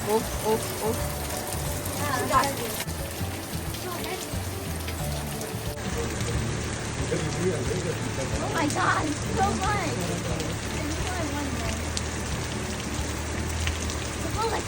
Oof, oof, oof. Oh my god, so much! I just want one more. Oh, like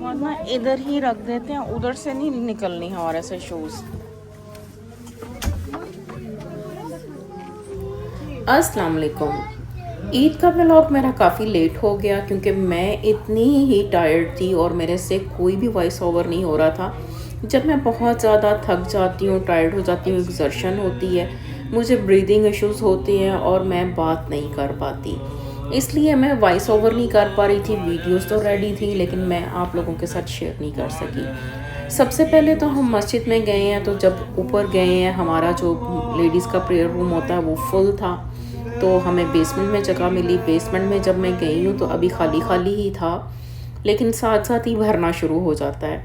वरना इधर ही रख देते हैं, उधर से नहीं निकलनी हमारे से शूज़। अस्सलाम वालेकुम। ईद का व्लॉग मेरा काफ़ी लेट हो गया क्योंकि मैं इतनी ही टायर्ड थी और मेरे से कोई भी वॉइस ओवर नहीं हो रहा था। जब मैं बहुत ज़्यादा थक जाती हूँ, टायर्ड हो जाती हूँ, एक्सर्शन होती है, मुझे ब्रीदिंग इश्यूज़ होती हैं और मैं बात नहीं कर पाती, इसलिए मैं वॉइस ओवर नहीं कर पा रही थी। वीडियोस तो रेडी थी लेकिन मैं आप लोगों के साथ शेयर नहीं कर सकी। सबसे पहले तो हम मस्जिद में गए हैं, तो जब ऊपर गए हैं, हमारा जो लेडीज़ का प्रेयर रूम होता है वो फुल था, तो हमें बेसमेंट में जगह मिली। बेसमेंट में जब मैं गई हूँ तो अभी खाली खाली ही था, लेकिन साथ साथ ही भरना शुरू हो जाता है,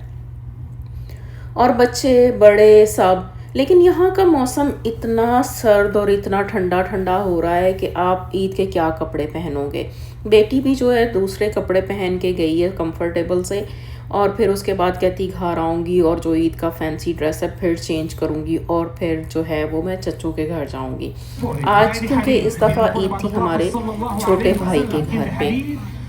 और बच्चे बड़े सब। लेकिन यहाँ का मौसम इतना सर्द और इतना ठंडा ठंडा हो रहा है कि आप ईद के क्या कपड़े पहनोगे। बेटी भी जो है दूसरे कपड़े पहन के गई है कंफर्टेबल से, और फिर उसके बाद कहती घर आऊँगी और जो ईद का फैंसी ड्रेस है फिर चेंज करूँगी और फिर जो है वो मैं चच्चू के घर जाऊँगी। आज क्योंकि इस दफ़ा ईद थी हमारे छोटे भाई के घर पे।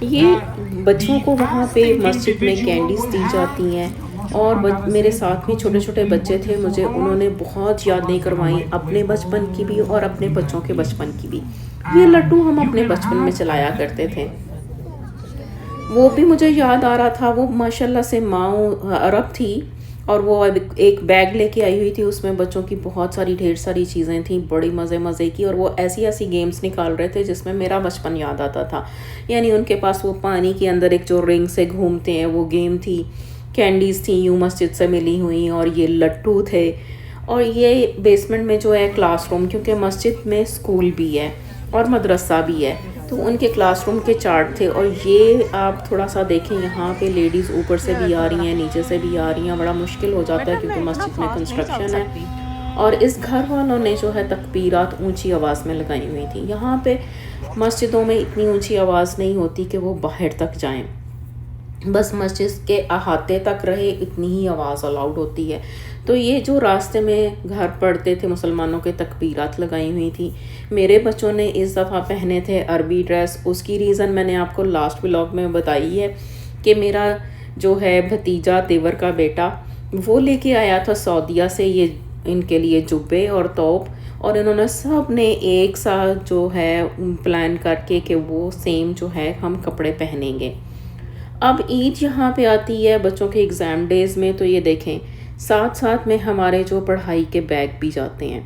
ये बच्चों को वहाँ पे मस्जिद में कैंडीज़ दी जाती हैं, और मेरे साथ में छोटे छोटे बच्चे थे, मुझे उन्होंने बहुत यादें करवाई अपने बचपन की भी और अपने बच्चों के बचपन की भी। ये लड्डू हम अपने बचपन में चलाया करते थे, वो भी मुझे याद आ रहा था। वो माशाल्लाह से माँ अरब थी और वो एक बैग लेके आई हुई थी, उसमें बच्चों की बहुत सारी ढेर सारी चीज़ें थी, बड़ी मज़े मज़े की, और वो ऐसी ऐसी गेम्स निकाल रहे थे जिसमें मेरा बचपन याद आता था। यानी उनके पास वो पानी के अंदर एक जो रिंग से घूमते हैं वो गेम थी, कैंडीज़ थी यूँ मस्जिद से मिली हुई, और ये लट्टू थे। और ये बेसमेंट में जो है क्लासरूम, क्योंकि मस्जिद में स्कूल भी है और मदरसा भी है, तो उनके क्लासरूम के चार्ट थे। और ये आप थोड़ा सा देखें, यहाँ पे लेडीज़ ऊपर से भी आ रही हैं, नीचे से भी आ रही हैं, बड़ा मुश्किल हो जाता है क्योंकि मस्जिद में कंस्ट्रक्शन है। और इस घर वालों ने जो है तकबीरात ऊंची आवाज़ में लगाई हुई थी। यहाँ पे मस्जिदों में इतनी ऊंची आवाज़ नहीं होती कि वो बाहर तक जाएं, बस मस्जिद के अहाते तक रहे इतनी ही आवाज़ अलाउड होती है। तो ये जो रास्ते में घर पड़ते थे मुसलमानों के, तकबीरात लगाई हुई थी। मेरे बच्चों ने इस दफ़ा पहने थे अरबी ड्रेस। उसकी रीज़न मैंने आपको लास्ट व्लॉग में बताई है कि मेरा जो है भतीजा देवर का बेटा वो लेके आया था सऊदीया से ये इनके लिए जुब्बे और तौब, और इन्होंने सब ने एक साथ जो है प्लान करके कि वो सेम जो है हम कपड़े पहनेंगे। अब ईद यहाँ पे आती है बच्चों के एग्ज़ाम डेज़ में, तो ये देखें साथ साथ में हमारे जो पढ़ाई के बैग भी जाते हैं।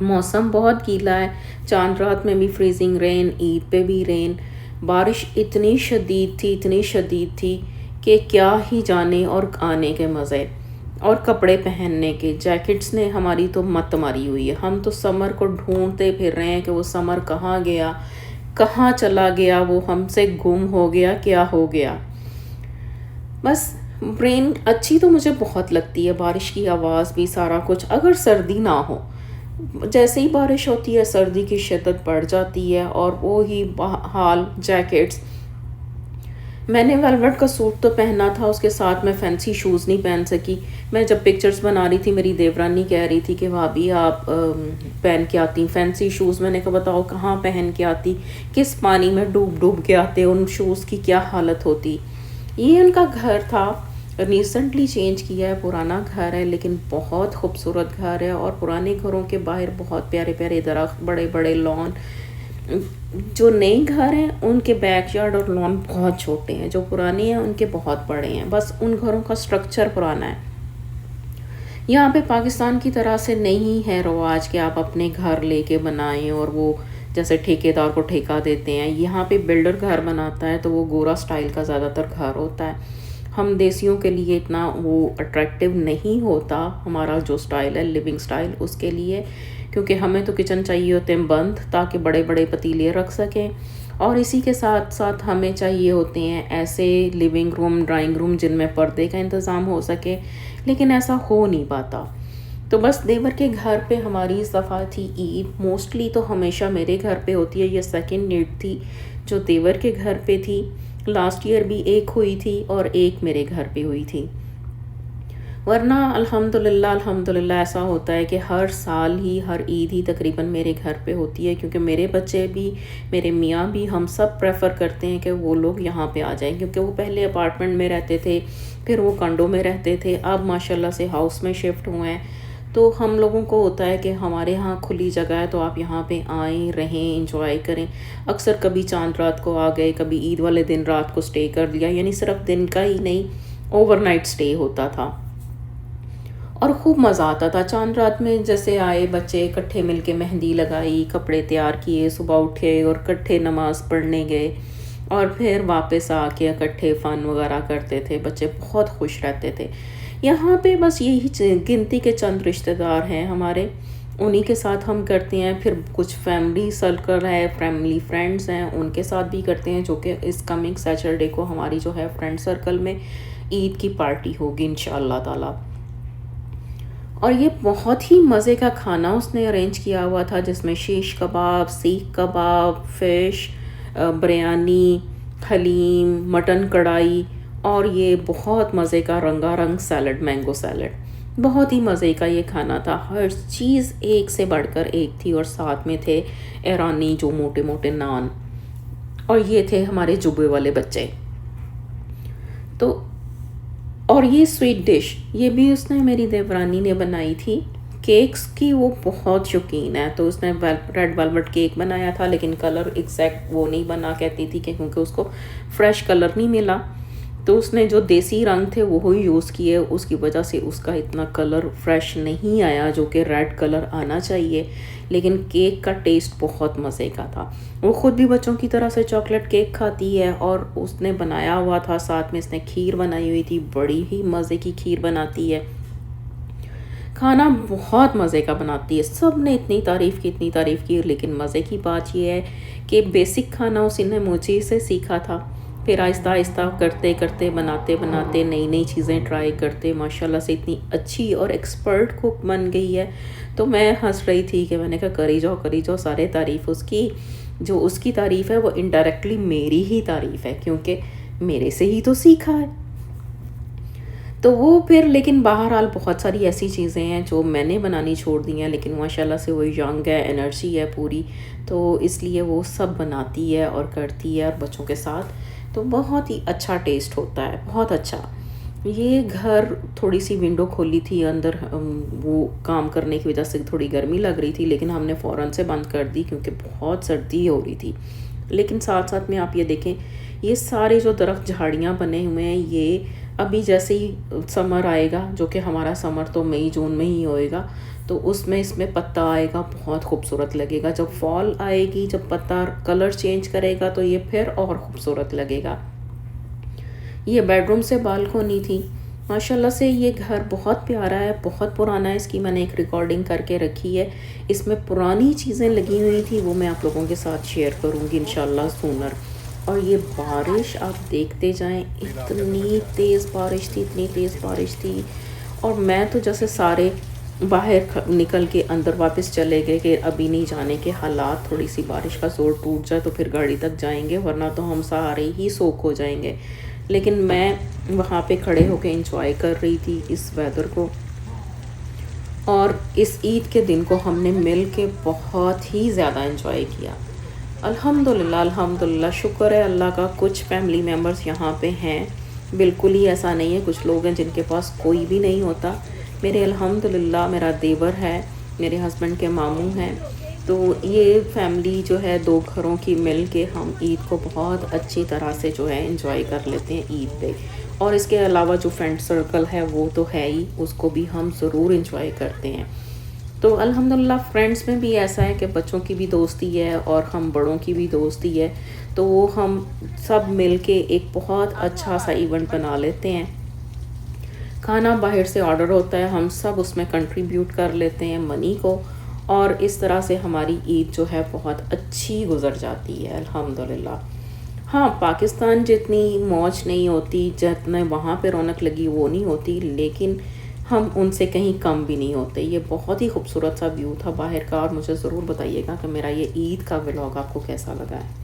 मौसम बहुत गीला है, चांद रात में भी फ्रीजिंग रेन, ईद पे भी रेन। बारिश इतनी शदीद थी कि क्या ही जाने, और आने के मज़े और कपड़े पहनने के। जैकेट्स ने हमारी तो मत मारी हुई है, हम तो समर को ढूंढते फिर रहे हैं कि वो समर कहाँ गया, कहाँ चला गया, वो हमसे गुम हो गया, क्या हो गया। बस रेन अच्छी तो मुझे बहुत लगती है, बारिश की आवाज़ भी, सारा कुछ। अगर सर्दी ना हो, जैसे ही बारिश होती है सर्दी की शिद्दत बढ़ जाती है, और वो ही हाल जैकेट्स। मैंने वेलवेट का सूट तो पहना था, उसके साथ मैं फैंसी शूज़ नहीं पहन सकी। मैं जब पिक्चर्स बना रही थी मेरी देवरानी कह रही थी कि भाभी आप पहन के आती फैंसी शूज़। मैंने कहा बताओ कहाँ पहन के आती, किस पानी में डूब डूब के आते, उन शूज़ की क्या हालत होती। ये उनका घर था, रिसेंटली चेंज किया है, पुराना घर है लेकिन बहुत खूबसूरत घर है। और पुराने घरों के बाहर बहुत प्यारे प्यारे दरख्त, बड़े बड़े लॉन। जो नए घर हैं उनके बैकयार्ड और लॉन बहुत छोटे हैं, जो पुराने हैं उनके बहुत बड़े हैं। बस उन घरों का स्ट्रक्चर पुराना है। यहाँ पे पाकिस्तान की तरह से नहीं है रवाज कि आप अपने घर लेके बनाएं और वो जैसे ठेकेदार को ठेका देते हैं। यहाँ पे बिल्डर घर बनाता है तो वो गोरा स्टाइल का ज़्यादातर घर होता है। हम देसियों के लिए इतना वो अट्रैक्टिव नहीं होता हमारा जो स्टाइल है, लिविंग स्टाइल, उसके लिए, क्योंकि हमें तो किचन चाहिए होते हैं बंद, ताकि बड़े बड़े पतीले रख सकें और इसी के साथ साथ हमें चाहिए होते हैं ऐसे लिविंग रूम, ड्राइंग रूम जिनमें पर्दे का इंतज़ाम हो सके, लेकिन ऐसा हो नहीं पाता। तो बस देवर के घर पे हमारी इस दफ़ा थी ईद। मोस्टली तो हमेशा मेरे घर पे होती है, ये सेकंड ईद थी जो देवर के घर पे थी। लास्ट ईयर भी एक हुई थी और एक मेरे घर पे हुई थी। वरना अल्हम्दुलिल्लाह ऐसा होता है कि हर साल ही, हर ईद ही तकरीबन मेरे घर पे होती है, क्योंकि मेरे बच्चे भी, मेरे मियाँ भी, हम सब प्रेफर करते हैं कि वो लोग यहाँ पे आ जाएं, क्योंकि वो पहले अपार्टमेंट में रहते थे, फिर वो कंडों में रहते थे, अब माशाल्लाह से हाउस में शिफ्ट हुए हैं। तो हम लोगों को होता है कि हमारे यहाँ खुली जगह है तो आप यहाँ पे आएँ, रहें, इंजॉय करें। अक्सर कभी चांद रात को आ गए, कभी ईद वाले दिन रात को स्टे कर लिया, यानी सिर्फ दिन का ही नहीं, ओवरनाइट स्टे होता था और खूब मज़ा आता था। चांद रात में जैसे आए बच्चे, इकट्ठे मिलके मेहंदी लगाई, कपड़े तैयार किए, सुबह उठे और इकट्ठे नमाज़ पढ़ने गए और फिर वापस आके इकट्ठे फ़न वगैरह करते थे। बच्चे बहुत खुश रहते थे। यहाँ पे बस यही गिनती के चंद रिश्तेदार हैं हमारे, उन्हीं के साथ हम करते हैं। फिर कुछ फैमिली सर्कल है, फैमिली फ्रेंड्स हैं, उनके साथ भी करते हैं, जो कि इस कमिंग सैटरडे को हमारी जो है फ्रेंड सर्कल में ईद की पार्टी होगी इंशाअल्लाह ताला। और ये बहुत ही मज़े का खाना उसने अरेंज किया हुआ था, जिसमें शीश कबाब, सीख कबाब, फ़िश, बिरयानी, हलीम, मटन कढ़ाई और ये बहुत मज़े का रंगारंग सैलड, मैंगो सैलड। बहुत ही मज़े का ये खाना था, हर चीज़ एक से बढ़कर एक थी। और साथ में थे ईरानी जो मोटे मोटे नान, और ये थे हमारे जुबे वाले बच्चे। तो और ये स्वीट डिश ये भी उसने, मेरी देवरानी ने बनाई थी। केक्स की वो बहुत शौकीन है, तो उसने रेड वेलवेट केक बनाया था, लेकिन कलर एग्जैक्ट वो नहीं बना, कहती थी कि क्योंकि उसको फ्रेश कलर नहीं मिला, तो उसने जो देसी रंग थे वो ही यूज़ किए, उसकी वजह से उसका इतना कलर फ्रेश नहीं आया जो कि रेड कलर आना चाहिए। लेकिन केक का टेस्ट बहुत मज़े का था। वो ख़ुद भी बच्चों की तरह से चॉकलेट केक खाती है और उसने बनाया हुआ था, साथ में इसने खीर बनाई हुई थी, बड़ी ही मज़े की खीर बनाती है। खाना बहुत मज़े का बनाती है, सब ने इतनी तारीफ़ की। लेकिन मज़े की बात यह है कि बेसिक खाना उसने मुझे से सीखा था, फिर आहिस्ता आहिस्ता करते करते, बनाते बनाते, नई नई चीज़ें ट्राई करते माशाल्लाह से इतनी अच्छी और एक्सपर्ट कुक बन गई है। तो मैं हंस रही थी कि मैंने कहा करी जाओ, सारे तारीफ़ उसकी। जो उसकी तारीफ़ है वो इनडायरेक्टली मेरी ही तारीफ़ है, क्योंकि मेरे से ही तो सीखा है। तो वो फिर, लेकिन बहरहाल बहुत सारी ऐसी चीज़ें हैं जो मैंने बनानी छोड़ दी हैं, लेकिन माशाल्लाह से वो यंग है, एनर्जी है पूरी, तो इसलिए वो सब बनाती है और करती है और बच्चों के साथ। तो बहुत ही अच्छा टेस्ट होता है, बहुत अच्छा। ये घर थोड़ी सी विंडो खोली थी अंदर, वो काम करने की वजह से थोड़ी गर्मी लग रही थी, लेकिन हमने फ़ौरन से बंद कर दी क्योंकि बहुत सर्दी हो रही थी। लेकिन साथ साथ में आप ये देखें, ये सारे जो दरख्त झाड़ियाँ बने हुए हैं, ये अभी जैसे ही समर आएगा, जो कि हमारा समर तो मई जून में ही होएगा, तो उसमें इसमें पत्ता आएगा, बहुत खूबसूरत लगेगा। जब फॉल आएगी, जब पत्ता कलर चेंज करेगा, तो ये फिर और खूबसूरत लगेगा। ये बेडरूम से बालकोनी थी। माशाल्लाह से ये घर बहुत प्यारा है, बहुत पुराना है। इसकी मैंने एक रिकॉर्डिंग करके रखी है, इसमें पुरानी चीज़ें लगी हुई थी, वो मैं आप लोगों के साथ शेयर करूँगी इंशाल्लाह सूनर। और ये बारिश आप देखते जाएं, इतनी तेज़ बारिश थी। और मैं तो जैसे सारे बाहर निकल के अंदर वापस चले गए कि अभी नहीं जाने के हालात, थोड़ी सी बारिश का जोर टूट जाए तो फिर गाड़ी तक जाएंगे, वरना तो हम सारे ही सोख हो जाएंगे। लेकिन मैं वहाँ पे खड़े होकर एंजॉय कर रही थी इस वेदर को। और इस ईद के दिन को हमने मिल के बहुत ही ज़्यादा एंजॉय किया। अल्हम्दुलिल्लाह, शुक्र है अल्लाह का। कुछ फैमिली मेम्बर्स यहाँ पे हैं, बिल्कुल ही ऐसा नहीं है, कुछ लोग हैं जिनके पास कोई भी नहीं होता। मेरे अल्हम्दुलिल्लाह मेरा देवर है, मेरे हस्बैंड के मामू हैं, तो ये फैमिली जो है 2 घरों की मिल के हम ईद को बहुत अच्छी तरह से जो है एंजॉय कर लेते हैं ईद पे। और इसके अलावा जो फ्रेंड सर्कल है वो तो है ही, उसको भी हम ज़रूर एंजॉय करते हैं। तो अल्हम्दुलिल्लाह फ्रेंड्स में भी ऐसा है कि बच्चों की भी दोस्ती है और हम बड़ों की भी दोस्ती है, तो वो हम सब मिल के एक बहुत अच्छा सा इवेंट बना लेते हैं। खाना बाहर से ऑर्डर होता है, हम सब उसमें कंट्रीब्यूट कर लेते हैं मनी को, और इस तरह से हमारी ईद जो है बहुत अच्छी गुज़र जाती है अल्हम्दुलिल्लाह। हाँ, पाकिस्तान जितनी मौज नहीं होती, जितने वहाँ पे रौनक लगी वो नहीं होती, लेकिन हम उनसे कहीं कम भी नहीं होते। ये बहुत ही खूबसूरत सा व्यू था बाहर का, और मुझे ज़रूर बताइएगा कि मेरा ये ईद का व्लॉग आपको कैसा लगा है।